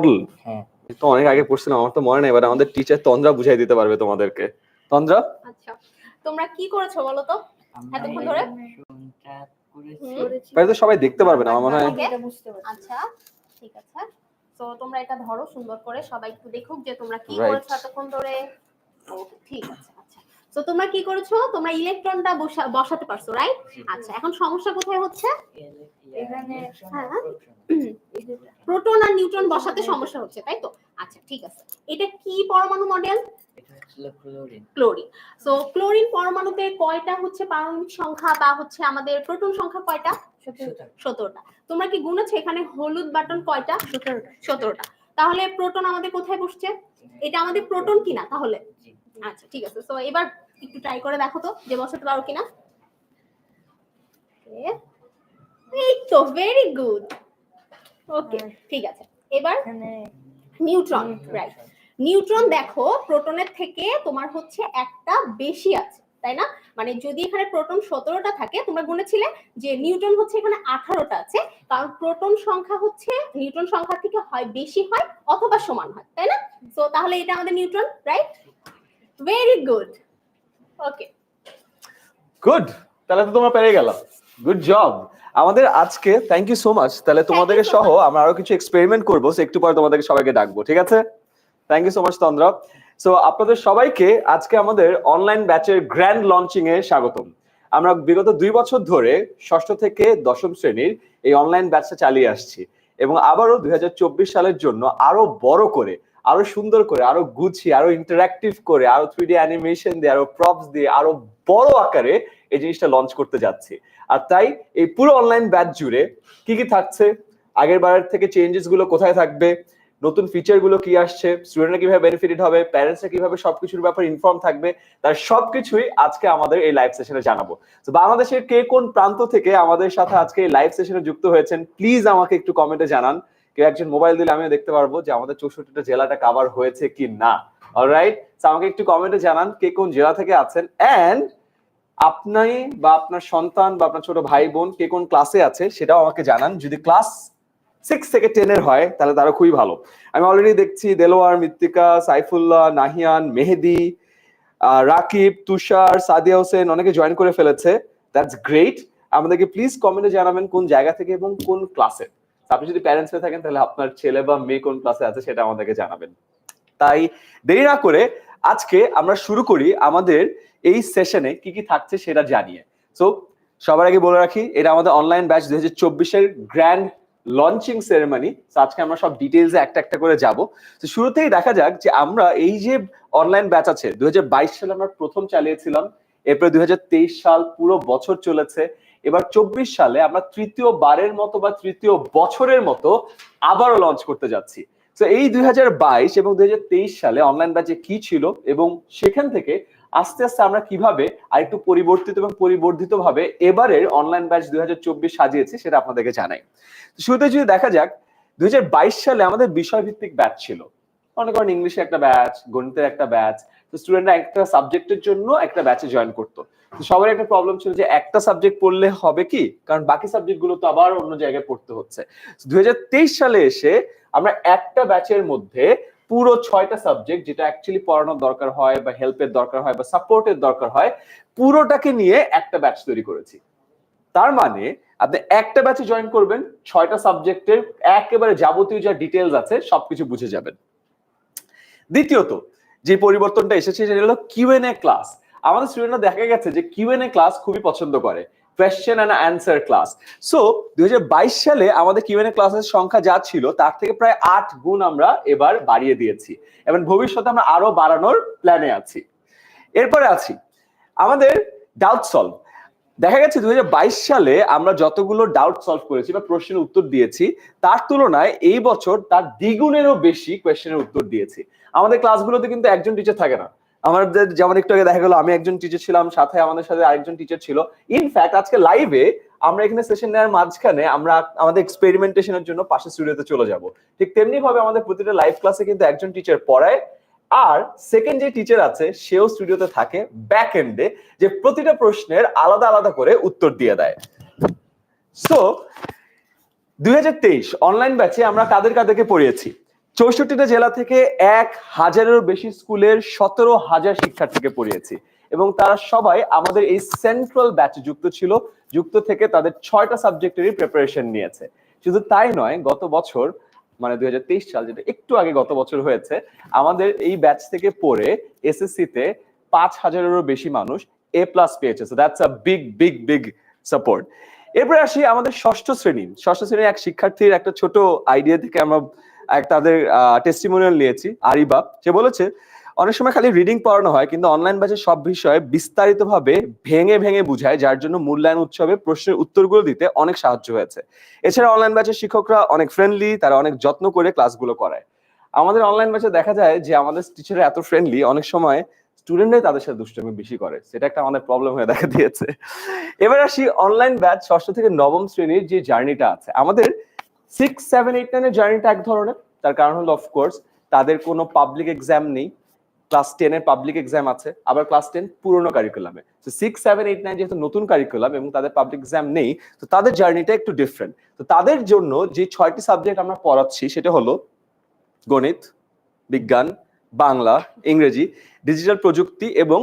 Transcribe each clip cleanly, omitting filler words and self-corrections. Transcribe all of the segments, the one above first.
Model? হ্যাঁ, তো অনেক আগে পড়ছিলাম, আমার তো মনে নেই, এবার আমাদের টিচার তন্দ্রা বুঝাই দিতে পারবে তোমাদেরকে। তন্দ্রা, আচ্ছা, তোমরা কি করেছো বলো তো এতক্ষণ ধরে? তাই তো সবাই দেখতে পারবে না আমার মনে হয়। আচ্ছা ঠিক আছে, তো তোমরা এটা ধরো সুন্দর করে, সবাই একটু দেখুক যে তোমরা কি Right. করেছো এতক্ষণ ধরে। ওকে ঠিক আছে। আচ্ছা, তো তোমরা কি করেছো? তোমরা ইলেকট্রনটা বসাতে পারছো, রাইট? আচ্ছা, এখন সমস্যা কোথায় হচ্ছে? এখানে প্রোটন আর নিউট্রন বসাতে সমস্যা হচ্ছে, তাই তো? আচ্ছা ঠিক আছে, এটা কি পরমাণু মডেল? ক্লোরিন। সো ক্লোরিন পরমাণুতে কয়টা হচ্ছে পারমাণবিক সংখ্যা বা হচ্ছে আমাদের প্রোটন সংখ্যা কয়টা? 17টা। তোমরা কি গুনেছো এখানে হলুদ বাটন কয়টা? 17টা। তাহলে প্রোটন আমাদের কোথায় বসছে? এটা আমাদের প্রোটন কিনা তাহলে? আচ্ছা ঠিক আছে, সো এবার একটু ট্রাই করে দেখো তো যে বসাতে পারো কিনা। এই তো ভেরি গুড। ওকে ঠিক আছে, এবার নিউট্রন, রাইট। নিউট্রন দেখো প্রোটনের থেকে তোমার হচ্ছে একটা বেশি আছে, তাই না? মানে যদি এখানে প্রোটন 17টা থাকে, তোমরা গুনেছিলে যে নিউট্রন হচ্ছে এখানে 18টা আছে, কারণ প্রোটন সংখ্যা হচ্ছে নিউট্রন সংখ্যা থেকে হয় বেশি হয় অথবা সমান হয়, তাই না? সো তাহলে এটা আমাদের neutron, right? Very good. Okay good, তাহলে তো তোমরা পেরে গেল। গুড জব আমাদের আজকে, থ্যাংক ইউ সো মাচ। তাহলে তোমাদেরকে সহ আমরা আরো কিছু এক্সপেরিমেন্ট করবো, একটু পরে তোমাদেরকে সবাইকে ডাকবো, ঠিক আছে? Thank you so much Tandra. So আপনাদের সবাইকে আজকে আমাদের অনলাইন ব্যাচের গ্র্যান্ড লঞ্চিং এ স্বাগতম। আমরা বিগত 2 বছর ধরে ষষ্ঠ থেকে দশম শ্রেণীর এই অনলাইন ব্যাচটা চালিয়ে আসছি, এবং আবারও 2024 সালের জন্য আরো বড় করে, আরো সুন্দর করে, আরো গুছিয়ে, আরো ইন্টারঅ্যাক্টিভ করে, আরো 3D অ্যানিমেশন দিয়ে, আরো প্রপস দিয়ে, আরো বড় আকারে এই জিনিসটা লঞ্চ করতে যাচ্ছি। আর তাই এই পুরো অনলাইন ব্যাচ জুড়ে কি কি থাকছে, আগের বারের থেকে চেঞ্জেস গুলো কোথায় থাকবে, নতুন ফিচার গুলো কি আসছে, স্টুডেন্টরা কিভাবে বেনিফিটেড হবে, প্যারেন্টসরা কিভাবে সবকিছুর ব্যাপারে ইনফর্ম থাকবে, তার সবকিছুই আজকে আমাদের এই লাইভ সেশনে জানাবো। তো বাংলাদেশের কে কোন প্রান্ত থেকে আমাদের সাথে আজকে এই লাইভ সেশনে যুক্ত হয়েছেন প্লিজ আমাকে একটু কমেন্টে জানান। কেউ একজন মোবাইল দিলে আমিও দেখতে পারবো যে আমাদের 64টা জেলাটা কভার হয়েছে কি না। অলরাইট, তো আমাকে একটু কমেন্টে জানান কে কোন জেলা থেকে আছেন, এন্ড আপনি বা আপনার সন্তান বা আপনার ছোট ভাই বোন কে কোন ক্লাসে আছে সেটাও আমাকে জানান। যদি ক্লাস 6 থেকে 10 এর হয় তাহলে তারা খুবই ভালো। আমি অলরেডি দেখছি দেলোয়ার, মৃত্তিকা, সাইফুল্লাহ, নাহিয়ান, মেহেদি, রাকিব, তুষার, সাদিয়া হোসেন অনেকে জয়েন করে ফেলেছে। That's great. আমাদেরকে প্লিজ কমেন্টে জানাবেন কোন জায়গা থেকে এবং কোন ক্লাসে। আপনি যদি প্যারেন্টস হয়ে থাকেন তাহলে আপনার ছেলে বা মেয়ে কোন ক্লাসে আছে সেটা আমাদেরকে জানাবেন। তাই দেরি না করে আজকে আমরা শুরু করি আমাদের এই সেশনে কি কি থাকছে সেটা জানিয়ে। সো সবার আগে বলে রাখি, এটা আমাদের অনলাইন ব্যাচ 2024-এর গ্র্যান্ড লঞ্চিং সেরেমনি। আজকে আমরা সব ডিটেইলসে একটা একটা করে যাব। তো শুরুতেই দেখা যাক যে আমরা এই যে অনলাইন ব্যাচ আছে 2022 সালে আমরা প্রথম চালিয়েছিলাম, এরপরে 2023 সাল পুরো বছর চলেছে, এবার 24 সালে আমরা তৃতীয় বারের মতো বা তৃতীয় বছরের মতো আবারও লঞ্চ করতে যাচ্ছি। তো এই 2022 এবং 2023 সালে অনলাইন ব্যাচে কি ছিল এবং সেখান থেকে আস্তে আস্তে আমরা কিভাবে আরেকটু পরিবর্তিত এবং পরিবর্ধিত ভাবে এবারের অনলাইন ব্যাচ 2024 সাজিয়েছি সেটা আপনাদেরকে জানাই। শুরুতে যদি দেখা যাক 2022 সালে আমাদের বিষয়ভিত্তিক ব্যাচ ছিল। মনে করেন ইংলিশে একটা ব্যাচ, গণিতের একটা ব্যাচ। তো স্টুডেন্টরা একটা সাবজেক্টের জন্য একটা ব্যাচে জয়েন করতো। তো সবার একটা প্রবলেম ছিল যে একটা সাবজেক্ট পড়লে হবে কি, কারণ বাকি সাবজেক্ট গুলো তো আবার অন্য জায়গায় পড়তে হচ্ছে। 2023 সালে এসে আমরা একটা ব্যাচের মধ্যে পুরো 6টা সাবজেক্ট যেটা অ্যাকচুয়ালি পড়ানোর দরকার হয় বা হেল্পের দরকার হয় বা সাপোর্টের দরকার হয়, পুরোটাকে নিয়ে একটা ব্যাচ তৈরি করেছি। তার মানে আপনি একটা ব্যাচে জয়েন করবেন, 6টা সাবজেক্টের একেবারে যাবতীয় যা ডিটেইলস আছে সবকিছু বুঝে যাবেন। দ্বিতীয়ত যে পরিবর্তনটা এসেছে সেটা হলো কিউএনএ ক্লাস। আমাদের স্টুডেন্টরা দেখা গেছে যে কিউএনএ ক্লাস খুবই পছন্দ করে, question and answer class. So 2022 সালে আমাদের কিউএনএ ক্লাসের সংখ্যা যা ছিল তার থেকে প্রায় 8 গুণ আমরা এবার বাড়িয়ে দিয়েছি এবং ভবিষ্যতে আমরা আরো বাড়ানোর প্ল্যানে আছি। এরপরে আছি আমাদের ডাউট সলভ। দেখা গেছে 2022 সালে আমরা যতগুলো ডাউট সলভ করেছি বা প্রশ্নের উত্তর দিয়েছি তার তুলনায় এই বছর তার দ্বিগুণেরও বেশি কোয়েশ্চেনের উত্তর দিয়েছি। আমাদের ক্লাসগুলোতে কিন্তু একজন টিচার থাকে না। আমাদের যেমন একটু আগে দেখা গেল আমি একজন টিচার ছিলাম, সাথে আমাদের সাথে আরেকজন টিচার ছিল। ইনফ্যাক্ট আজকে লাইভে আমরা এখানে সেশন নেওয়ার মাঝখানে আমরা আমাদের এক্সপেরিমেন্টেশনের জন্য পাশের স্টুডিওতে চলে যাব। ঠিক তেমনি ভাবে আমাদের প্রতিটা লাইভ ক্লাসে কিন্তু একজন টিচার পড়ায়, আর সেকেন্ড যে টিচার আছে সেও স্টুডিওতে থাকে ব্যাক এন্ডে, যে প্রতিটা প্রশ্নের আলাদা আলাদা করে উত্তর দিয়ে দেয়। সো 2023 অনলাইন ব্যাচে আমরা কাদেরকে পড়িয়েছি? 64টা জেলা থেকে 1000-এরও বেশি স্কুলের 17,000 শিক্ষার্থীকে পড়িয়েছি এবং তারা সবাই আমাদের এই সেন্ট্রাল ব্যাচে যুক্ত ছিল। যুক্ত থেকে তাদের 6টা সাবজেক্টেরই প্রিপারেশন নিয়েছে। শুধু তাই নয়, গত বছর মানে 2023 সাল, যেটা একটু আগে গত বছর হয়েছে, আমাদের এই ব্যাচ থেকে পড়ে এসএসসি তে 5,000-এরও বেশি মানুষ A+ পেয়েছে। So that's a big big big support. এরপরে আসি আমাদের ষষ্ঠ শ্রেণীর এক শিক্ষার্থীর একটা ছোট আইডিয়া থেকে আমরা তাদের টেস্টিমোনিয়াল নিয়েছি। আরিবা, সে বলেছে অনেক সময় খালি রিডিং পড়ানো হয়, কিন্তু অনলাইন ব্যাচে সব বিষয় বিস্তারিতভাবে ভেঙে ভেঙে বুঝায়, যার জন্য মূল্যায়ন উৎসবে প্রশ্নের উত্তরগুলো দিতে অনেক সাহায্য হয়েছে। এছাড়া অনলাইন ব্যাচের শিক্ষকরা অনেক ফ্রেন্ডলি, তারা অনেক যত্ন করে ক্লাসগুলো করায়। আমাদের অনলাইন ব্যাচে দেখা যায় যে আমাদের টিচাররা এত ফ্রেন্ডলি, অনেক সময় স্টুডেন্টরাই তাদের সাথে দুষ্টুমি বেশি করে, সেটা একটা আমাদের প্রবলেম হয়ে দেখা দিয়েছে। এবার আসি অনলাইন ব্যাচ ষষ্ঠ থেকে নবম শ্রেণীর যে জার্নিটা আছে। আমাদের 6, 7, 8, 9 এর জার্নিটা এক ধরনের। তার কারণ হলো অফকোর্স তাদের কোনো পাবলিক এক্সাম নেই। ক্লাস 10 এর পাবলিক এক্সাম আছে, আবার ক্লাস 10 পুরনো কারিকুলামে। তো 6, 7, 8, 9 যেহেতু নতুন কারিকুলাম এবং তাদের পাবলিক এক্সাম নেই, তো তাদের জার্নিটা একটু ডিফারেন্ট। তো তাদের জন্য যে 6টি সাবজেক্ট আমরা পড়াচ্ছি সেটা হলো গণিত, বিজ্ঞান, বাংলা, ইংরেজি, ডিজিটাল প্রযুক্তি এবং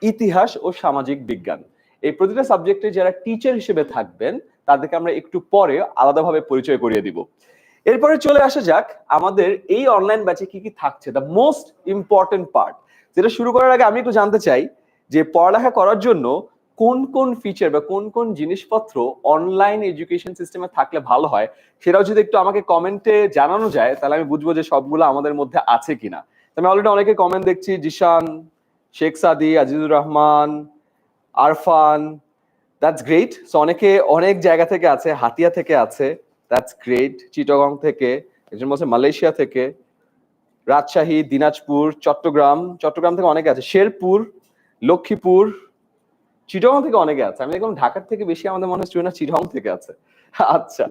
ইতিহাস ও সামাজিক বিজ্ঞান। এই প্রতিটা সাবজেক্টে যারা টিচার হিসেবে থাকবেন তাদেরকে আমরা একটু পরে আলাদাভাবে পরিচয় করিয়ে দিব। এরপরে চলে আসা যাক আমাদের এই অনলাইন ব্যাচে কি কি থাকছে, দ্য মোস্ট ইম্পর্টেন্ট পার্ট। যেটা শুরু করার আগে আমি একটু জানতে চাই যে পড়ালেখা করার জন্য কোন কোন ফিচার বা কোন কোন জিনিসপত্র অনলাইন এডুকেশন সিস্টেমে থাকলে ভালো হয়, সেটাও যদি একটু আমাকে কমেন্টে জানানো যায় তাহলে আমি বুঝবো যে সবগুলো আমাদের মধ্যে আছে কিনা। আমি অলরেডি অনেকে কমেন্ট দেখছি, জিশান, শেখ সাদি, Azizur Rahman, Arfan, that's great. So অনেকে অনেক জায়গা থেকে আছে, হাতিয়া থেকে আছে, দ্যাটস গ্রেট। চিটাগং থেকে একজন বলছে, মালয়েশিয়া থেকে, রাজশাহী, দিনাজপুর, চট্টগ্রাম থেকে অনেকে আছে, শেরপুর, লক্ষ্মীপুর, চিটাগং থেকে অনেকে আছে। আমি দেখলাম ঢাকার থেকে বেশি আমাদের মনে হয় স্টুডেন্ট চিটাগং থেকে আছে। আচ্ছা,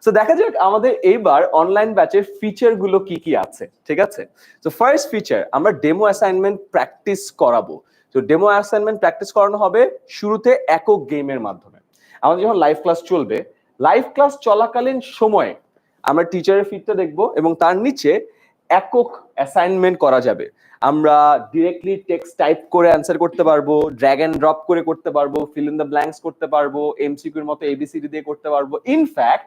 তো দেখা যাক আমাদের এইবার অনলাইন ব্যাচের ফিচার গুলো কি কি আছে। ঠিক আছে, তো ফার্স্ট ফিচার, আমরা ডেমো অ্যাসাইনমেন্ট প্র্যাকটিস করাবো। তো ডেমো অ্যাসাইনমেন্ট প্র্যাকটিস করানো হবে শুরুতে একক গেমের মাধ্যমে। আমাদের যখন লাইভ ক্লাস চলবে, লাইভ ক্লাস চলাকালীন সময়ে আমরা টিচারের ফিডটা দেখবো এবং তার নিচে একক অ্যাসাইনমেন্ট করা যাবে। আমরা ডিরেক্টলি টেক্সট টাইপ করে অ্যান্সার করতে পারবো, ড্র্যাগ এন্ড ড্রপ করে করতে পারবো, ফিল ইন দ্য ব্ল্যাঙ্কস করতে পারবো, এমসিকিউর মতো এবিসিডি দিয়ে করতে পারবো। ইনফ্যাক্ট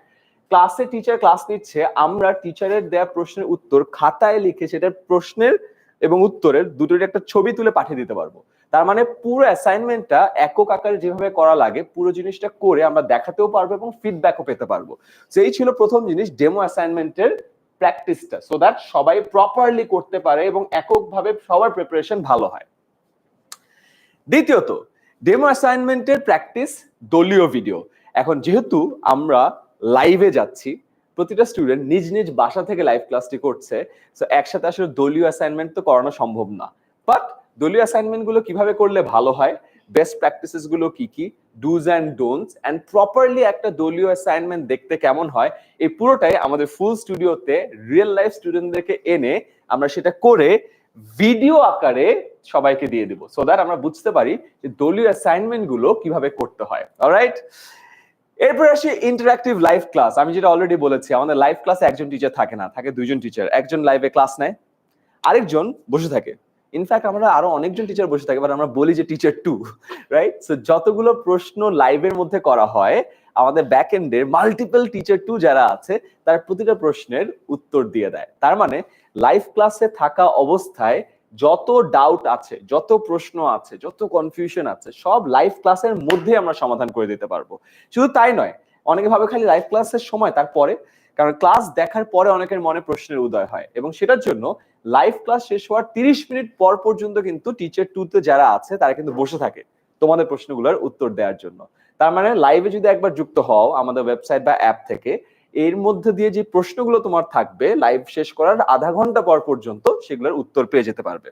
ক্লাসে টিচার ক্লাস নিচ্ছে, আমরা টিচারের দেয়া প্রশ্নের উত্তর খাতায় লিখে সেটার প্রশ্নের এবং উত্তরের দুটোর একটা ছবি তুলে পাঠিয়ে দিতে পারবো। তার মানে পুরো অ্যাসাইনমেন্টটা একক আকারে যেভাবে করা লাগে পুরো জিনিসটা করে আমরা দেখাতেও পারবো এবং ফিডব্যাকও পেতে পারবো। তো এই ছিল প্রথম জিনিস, ডেমো অ্যাসাইনমেন্টের প্র্যাকটিসটা, সো দ্যাট সবাই প্রপারলি করতে পারে এবং এককভাবে সবার প্রিপারেশন ভালো হয়। দ্বিতীয়ত, ডেমো অ্যাসাইনমেন্টের প্র্যাকটিস দলীয় ভিডিও। এখন যেহেতু আমরা লাইভে যাচ্ছি, প্রতিটা স্টুডেন্ট নিজ নিজ বাসা থেকে লাইভ ক্লাসটি করছে, সো একসাথে আসলে দলীয় অ্যাসাইনমেন্ট তো করানো সম্ভব না। বাট দলীয় অ্যাসাইনমেন্ট গুলো কিভাবে করলে ভালো হয়, বেস্ট প্র্যাকটিসেস গুলো কি কি, dos and don'ts, and properly একটা দলীয় অ্যাসাইনমেন্ট দেখতে কেমন হয়, এই পুরোটাই আমাদের ফুল স্টুডিওতে রিয়েল লাইফ স্টুডেন্টদেরকে এনে আমরা সেটা করে ভিডিও আকারে সবাইকে দিয়ে দিব, সো দ্যাট আমরা বুঝতে পারি যে দলীয় অ্যাসাইনমেন্ট গুলো কিভাবে করতে হয়। অলরাইট, এরপর আসি ইন্টারঅ্যাক্টিভ লাইভ ক্লাস। আমি যেটা অলরেডি বলেছি, আমাদের লাইভ ক্লাসে একজন টিচার থাকে না, থাকে দুইজন টিচার। একজন লাইভে ক্লাস নেয়, আরেকজন বসে থাকে। ইনফ্যাক্ট আমরা আরো অনেকজন টিচার বসে থাকে, বাট আমরা বলি যে টিচার 2, রাইট? সো যতগুলো প্রশ্ন লাইভের মধ্যে করা হয়, আমাদের ব্যাক এন্ডের মাল্টিপল টিচার 2 যারা আছে তার প্রতিটা প্রশ্নের উত্তর দিয়ে দেয়। তার মানে লাইভ ক্লাসে থাকা অবস্থায় যত ডাউট আছে, যত প্রশ্ন আছে, যত কনফিউশন আছে, সব লাইভ ক্লাসের মধ্যে আমরা সমাধান করে দিতে পারবো। শুধু তাই নয়, অনেকে ভাবে খালি লাইভ ক্লাসের সময়, তারপরে, কারণ ক্লাস দেখার পরে অনেকের মনে প্রশ্নের উদয় হয় এবং সেটার জন্য লাইভ ক্লাস শেষ হওয়ার 30 মিনিট পর পর্যন্ত কিন্তু টিচার 2 তে যারা আছে তারা কিন্তু বসে থাকে তোমাদের প্রশ্নগুলোর উত্তর দেওয়ার জন্য। তার মানে লাইভে যদি একবার যুক্ত হও আমাদের ওয়েবসাইট বা অ্যাপ থেকে, এর মধ্যে দিয়ে যে প্রশ্নগুলো তোমার থাকবে লাইভ শেষ করার আধা ঘন্টা পর পর্যন্ত সেগুলোর উত্তর পেয়ে যেতে পারবে।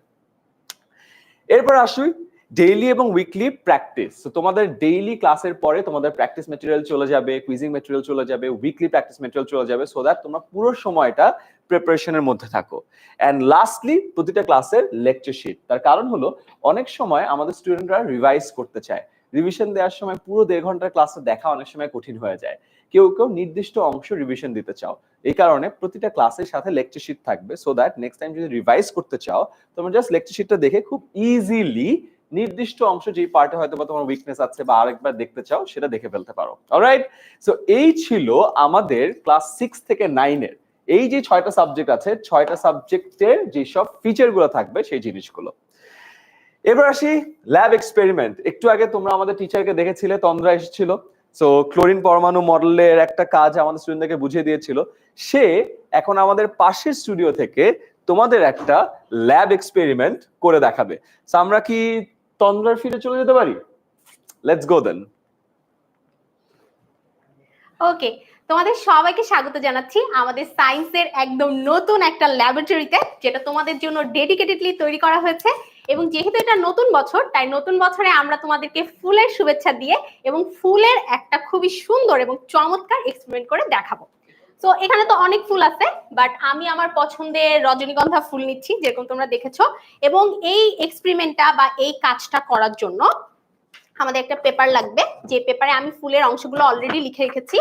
এরপর আসুই ডেইলি এবং উইকলি প্র্যাকটিস। তো তোমাদের ডেইলি ক্লাসের পরে তোমাদের প্র্যাকটিস ম্যাটেরিয়াল চলে যাবে, কুইজিং ম্যাটেরিয়াল চলে যাবে, উইকলি প্র্যাকটিস ম্যাটেরিয়াল চলে যাবে, সো দ্যাট তোমরা পুরো সময়টা প্রিপারেশনের মধ্যে থাকো। এন্ড লাস্টলি, প্রতিটা ক্লাসের লেকচার শিট। তার কারণ হলো অনেক সময় আমাদের স্টুডেন্টরা রিভাইজ করতে চায়, রিভিশন দেওয়ার সময় পুরো 1.5 ঘন্টার ক্লাসে দেখা অনেক সময় কঠিন হয়ে যায়। কেউ কেউ নির্দিষ্ট অংশ রিভিশন দিতে চাও, এই কারণে প্রতিটা ক্লাসের সাথে লেকচার শিট থাকবে, সো দ্যাট নেক্সট টাইম যদি রিভাইজ করতে চাও তোমরা জাস্ট লেকচার শিটটা দেখে খুব ইজিলি নির্দিষ্ট অংশ যেই পার্টে হয়তো বা তোমার উইকনেস আছে বা আরেকবার দেখতে চাও সেটা দেখে ফেলতে পারো। অলরাইট, সো এই ছিল আমাদের ক্লাস 6 থেকে 9 এর এই যে 6টা সাবজেক্ট আছে, 6টা সাবজেক্টের যেসব ফিচার গুলো থাকবে সেই জিনিসগুলো। এবার আসি ল্যাব এক্সপেরিমেন্ট। একটু আগে তোমরা আমাদের টিচারকে দেখেছিলে, তন্দ্রা এসেছিল, সো ক্লোরিন পরমাণু মডেলের একটা কাজ আমাদের স্টুডেন্টদেরকে বুঝিয়ে দিয়েছিল। সে এখন আমাদের পাশের স্টুডিও থেকে তোমাদের একটা ল্যাব এক্সপেরিমেন্ট করে দেখাবে। সো আমরা কি তন্দ্রার ফিরে চলে যেতে পারি? লেটস গো দেন। ওকে, তোমাদের সবাইকে স্বাগত জানাচ্ছি আমাদের সায়েন্সের একদম নতুন একটা ল্যাবরেটরিতে, যেটা তোমাদের জন্য ডেডিকেটেডলি তৈরি করা হয়েছে। এবং যেহেতু এটা নতুন বছর, তাই নতুন বছরে আমরা তোমাদেরকে ফুলের শুভেচ্ছা দিয়ে এবং ফুলের একটা খুবই সুন্দর এবং চমৎকার এক্সপেরিমেন্ট করে দেখাবো। তো এখানে তো অনেক ফুল আছে, বাট আমি আমার পছন্দের রজনীগন্ধা ফুল নিচ্ছি, যেরকম তোমরা দেখেছো। এবং এই এক্সপেরিমেন্টটা বা এই কাজটা করার জন্য আমাদের একটা পেপার লাগবে, যে পেপারে আমি ফুলের অংশগুলো অলরেডি লিখে রেখেছি।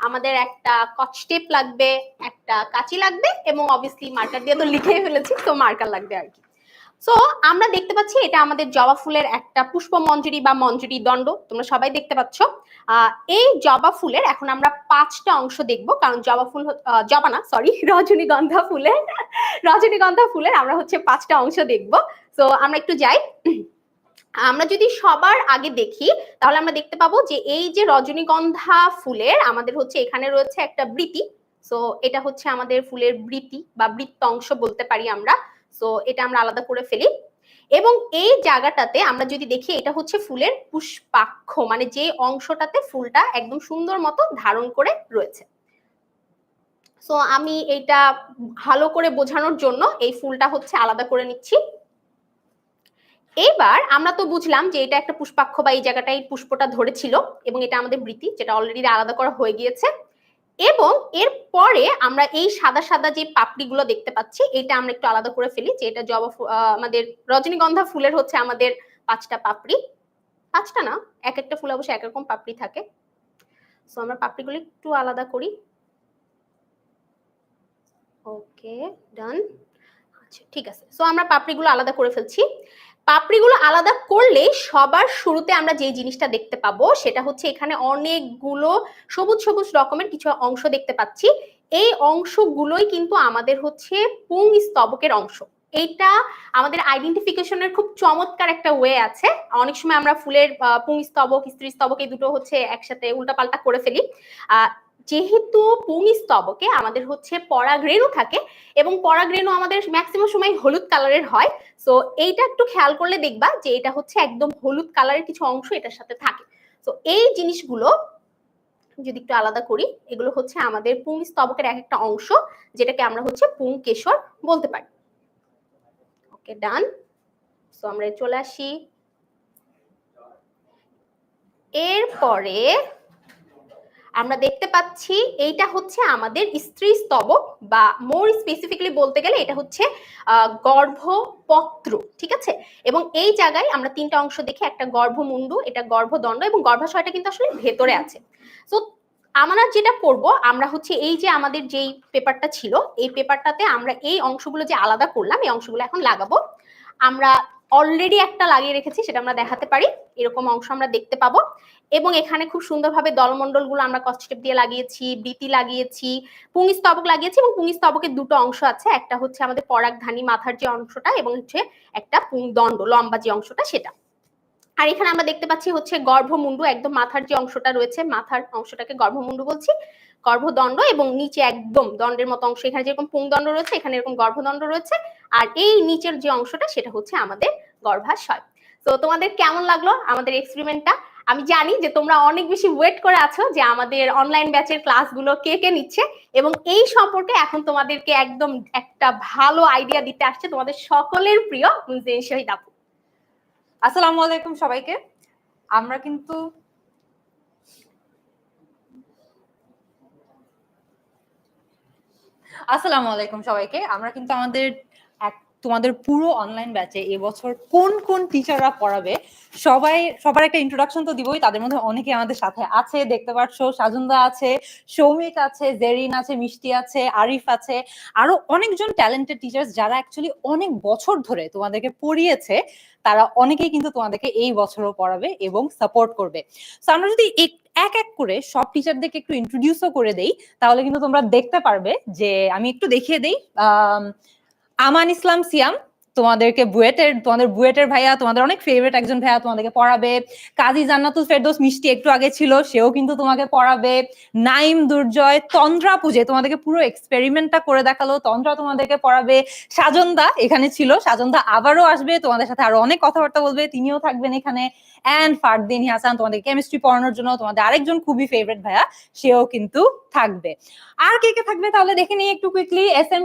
আমাদের একটা স্কচ টেপ লাগবে, একটা কাঁচি লাগবে, এবং অবভিয়াসলি মার্কার দিয়ে তো লিখেই ফেলেছি, তো মার্কার লাগবে আর কি। সো আমরা দেখতে পাচ্ছি এটা আমাদের জবা ফুলের একটা পুষ্পমঞ্জরি বা মঞ্জরি দণ্ড, তোমরা সবাই দেখতে পাচ্ছ। এই জবা ফুলের এখন আমরা 5টা অংশ দেখব, কারণ জবা ফুল জবা না, সরি, রজনীগন্ধা ফুলের আমরা হচ্ছে 5টা অংশ দেখব। সো আমরা একটু যাই। আমরা যদি সবার আগে দেখি তাহলে আমরা দেখতে পাবো যে এই যে রজনীগন্ধা ফুলের আমাদের হচ্ছে এখানে রয়েছে একটা বৃতি। সো এটা হচ্ছে আমাদের ফুলের বৃতি বা বৃত্ত অংশ বলতে পারি আমরা। সো এটা আমরা আলাদা করে ফেলি। এবং এই জায়গাটাতে আমরা যদি দেখি এটা হচ্ছে ফুলের পুষ্পাক্ষ, মানে যে অংশটাতে ফুলটা একদম সুন্দর মতো ধারণ করে রয়েছে। সো আমি এটা ভালো করে বোঝানোর জন্য এই ফুলটা হচ্ছে আলাদা করে নিচ্ছি। এবার আমরা তো বুঝলাম যে এটা একটা পুষ্পাক্ষ বা এই জায়গাটাই পুষ্পটা ধরেছিল, এবং এটা আমাদের বৃতি, যেটা অলরেডি আলাদা করা হয়ে গিয়েছে। এবং এর পরে আমরা এই সাদা সাদা যে পাপড়িগুলো দেখতে পাচ্ছি, এটা আমরা একটু আলাদা করে ফেলি, যে এটা জবা আমাদের রজনীগন্ধা ফুলের হচ্ছে আমাদের 5টা পাপড়ি। 5টা না, এক একটা ফুল অবশ্যই একরকম পাপড়ি থাকে। সো আমরা পাপড়িগুলো একটু আলাদা করি। ওকে, ডান। আচ্ছা, ঠিক আছে। সো আমরা পাপড়িগুলো আলাদা করে ফেলছি। পাপড়িগুলো আলাদা করলে সবার শুরুতে আমরা যে জিনিসটা দেখতে পাবো সেটা হচ্ছে এখানে অনেকগুলো সবুজ সবুজ রকমের কিছু অংশ দেখতে পাচ্ছি। এই অংশগুলোই কিন্তু আমাদের হচ্ছে পুংস্তবকের অংশ। এইটা আমাদের আইডেন্টিফিকেশনের খুব চমৎকার একটা ওয়ে আছে। অনেক সময় আমরা ফুলের পুংস্তবক, স্ত্রীস্তবক এই দুটো হচ্ছে একসাথে উল্টাপাল্টা করে ফেলি। যেহেতু পুংস্তবকে আমাদের হচ্ছে পরাগরেণু থাকে, এবং পরাগরেণু আমাদের ম্যাক্সিমাম সময় হলুদ কালারের হয়। সো এইটা একটু খেয়াল করলে দেখবা যে এটা হচ্ছে একদম হলুদ কালারের কিছু অংশ এটার সাথে থাকে। তো এই জিনিসগুলো যদি একটু আলাদা করি, এগুলো হচ্ছে আমাদের পুংস্তবকের এক একটা অংশ, যেটাকে আমরা হচ্ছে পুংকেশর বলতে পারি। ওকে, ডান। সো আমরা চলে আসি। এরপরে আমরা দেখতে পাচ্ছি এইটা হচ্ছে আমাদের স্ত্রীস্তবক, বা মোর স্পেসিফিকলি বলতে গেলে এটা হচ্ছে গর্ভপত্র, ঠিক আছে। এবং এই জায়গায় আমরা 3টা অংশ দেখি, একটা গর্ভমুণ্ড, এটা গর্ভদণ্ড, এবং গর্ভাশয়টা কিন্তু আসলে ভেতরে আছে। সো আমরা যেটা করব, আমরা হচ্ছে এই যে আমাদের যেই পেপারটা ছিল, এই পেপারটাতে আমরা এই অংশগুলো যে আলাদা করলাম এই অংশগুলো এখন লাগাবো। আমরা অলরেডি একটা লাগিয়ে রেখেছি, সেটা আমরা দেখাতে পারি। এরকম অংশ আমরা দেখতে পাবো, এবং এখানে খুব সুন্দরভাবে দলমণ্ডলগুলো আমরা কস্টেপ দিয়ে লাগিয়েছি, বৃতি লাগিয়েছি, পুংস্তবক লাগিয়েছি, এবং পুংস্তবকের 2টো অংশ আছে, একটা হচ্ছে আমাদের পরাগধানী মাথার যে অংশটা, এবং হচ্ছে একটা পুংদণ্ড লম্বা যে অংশটা সেটা। আর এখানে আমরা দেখতে পাচ্ছি হচ্ছে গর্ভমুণ্ড, একদম মাথার যে অংশটা রয়েছে, মাথার অংশটাকে গর্ভমুণ্ড বলছি, গর্ভদণ্ড, এবং নিচে একদম দণ্ডের মতো অংশ, এখানে যেরকম পুংদণ্ড রয়েছে এখানে এরকম গর্ভদণ্ড রয়েছে, আর এই নিচের যে অংশটা সেটা হচ্ছে আমাদের গর্ভাশয়। তো তোমাদের কেমন লাগলো আমাদের এক্সপেরিমেন্টটা? আমি জানি যে তোমরা অনেক বেশি ওয়েট করে আছো যে আমাদের অনলাইন ব্যাচের ক্লাসগুলো কে কে নিচ্ছে, এবং এই সম্পর্কে এখন তোমাদেরকে একদম একটা ভালো আইডিয়া দিতে আসছে তোমাদের সকলের প্রিয় মুনজিন শহীদ আপু। আসসালামু আলাইকুম সবাইকে। আমরা কিন্তু আমাদের তোমাদের পুরো অনলাইন ব্যাচে এবছর কোন কোন টিচাররা পড়াবে সবার একটা ইন্ট্রোডাকশন তো দিবই। তাদের মধ্যে অনেকে আমাদের সাথে আছে, দেখতে পাচ্ছ সাজুন্দা আছে, সৌমিক আছে, জেরিন আছে, মিষ্টি আছে, আরিফ আছে, আরো অনেকজন ট্যালেন্টেড টিচার্স যারা অ্যাকচুয়ালি অনেক বছর ধরে তোমাদেরকে পড়িয়েছে। তারা অনেকেই কিন্তু তোমাদেরকে এই বছরও পড়াবে এবং সাপোর্ট করবে। সো আমরা যদি এক এক করে সব টিচারদেরকে একটু ইন্ট্রোডিউসও করে দেই, তাহলে কিন্তু তোমরা দেখতে পারবে যে আমি একটু দেখিয়ে দেই। আমান ইসলাম সিয়াম তোমাদের বুয়েটের ভাইয়া, তোমাদের অনেক ফেভারিট একজন ভাইয়া তোমাদেরকে পড়াবে। কাজী জান্নাতুল ফেরদৌস মিষ্টি একটু আগে ছিল, সেও কিন্তু তোমাকে পড়াবে। নাইম দুর্জয়, তন্দ্রা পূজে তোমাদেরকে পুরো এক্সপেরিমেন্টটা করে দেখালো, তন্দ্রা তোমাদেরকে পড়াবে। সাজনদা এখানে ছিল, সাজনদা আবারও আসবে, তোমাদের সাথে আরো অনেক কথাবার্তা বলবে, তিনিও থাকবেন এখানে। এন্ড ফারদিন হাসান তোমাদের কেমিস্ট্রি পড়ানোর জন্য, তোমাদের আরেকজন খুবই ফেভারিট ভাইয়া, সেও কিন্তু থাকবে। আর কে কে থাকবে তাহলে দেখে নিই একটু কুইকলি। এস এম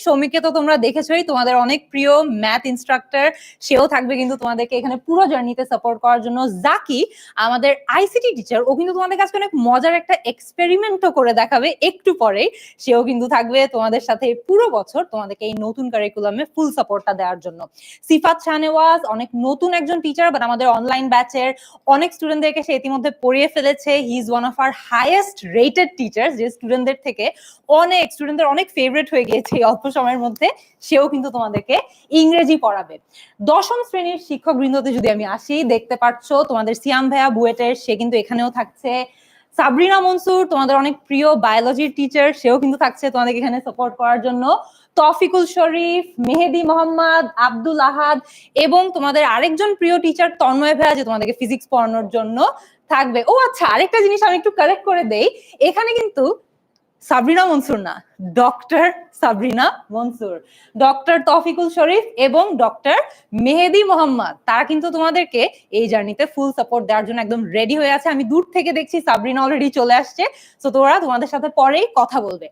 সৌমিককে তো তোমরা দেখেছোই, তোমাদের অনেক প্রিয় ম্যাথ ইনস্ট্রাক্টর, সেও থাকবে কিন্তু তোমাদেরকে এখানে পুরো জার্নিতে সাপোর্ট করার জন্য। জাকি আমাদের আইসিটি টিচার, ও কিন্তু তোমাদের কাছে অনেক মজার একটা এক্সপেরিমেন্টও করে দেখাবে একটু পরেই, সেও কিন্তু থাকবে তোমাদের সাথে পুরো বছর তোমাদেরকে এই নতুন কারিকুলামে ফুল সাপোর্টটা দেওয়ার জন্য। সিফাত শাহনেওয়াজ অনেক নতুন একজন টিচার, বাট আমাদের অনলাইন ব্যাচের অনেক স্টুডেন্টদেরকে সে ইতিমধ্যে পড়িয়ে ফেলেছে। He is one of our highest rated teacher, যে স্টুডেন্টদের থেকে স্টুডেন্টদের অনেক ফেভারিট হয়ে গিয়েছে এই অল্প সময়ের মধ্যে। সেও কিন্তু তোমাদেরকে ইংরেজি পড়াবে। দশম শ্রেণীর শিক্ষক বৃন্দতে যদি আমি আসি, দেখতে পাচ্ছ তোমাদের সিয়াম ভাইয়া বুয়েটের, সে কিন্তু এখানেও থাকছে। সাবরিনা মনসুর তোমাদের অনেক প্রিয় বায়োলজির টিচার, সেও কিন্তু থাকছে তোমাদেরকে এখানে সাপোর্ট করার জন্য। তৌফিকুল শরীফ, মেহেদি মোহাম্মদ, আব্দুল আহাদ এবং তোমাদের আরেকজন প্রিয় টিচার তন্ময় ভাইয়া, যে তোমাদেরকে ফিজিক্স পড়ানোর জন্য থাকবে। ও আচ্ছা, আরেকটা জিনিস আমি একটু কারেক্ট করে দেই, এখানে কিন্তু সাবরিনা মনসুর না, ডক্টর সাবরিনা মনসুর, ডক্টর তৌফিকুল শরীফ এবং ডক্টর মেহেদি মোহাম্মদ, তারা কিন্তু তোমাদেরকে এই জার্নিতে ফুল সাপোর্ট দেওয়ার জন্য একদম রেডি হয়ে আছে। আমি দূর থেকে দেখছি সাবরিনা অলরেডি চলে আসছে, তো তোরা তোমাদের সাথে পরেই কথা বলবে।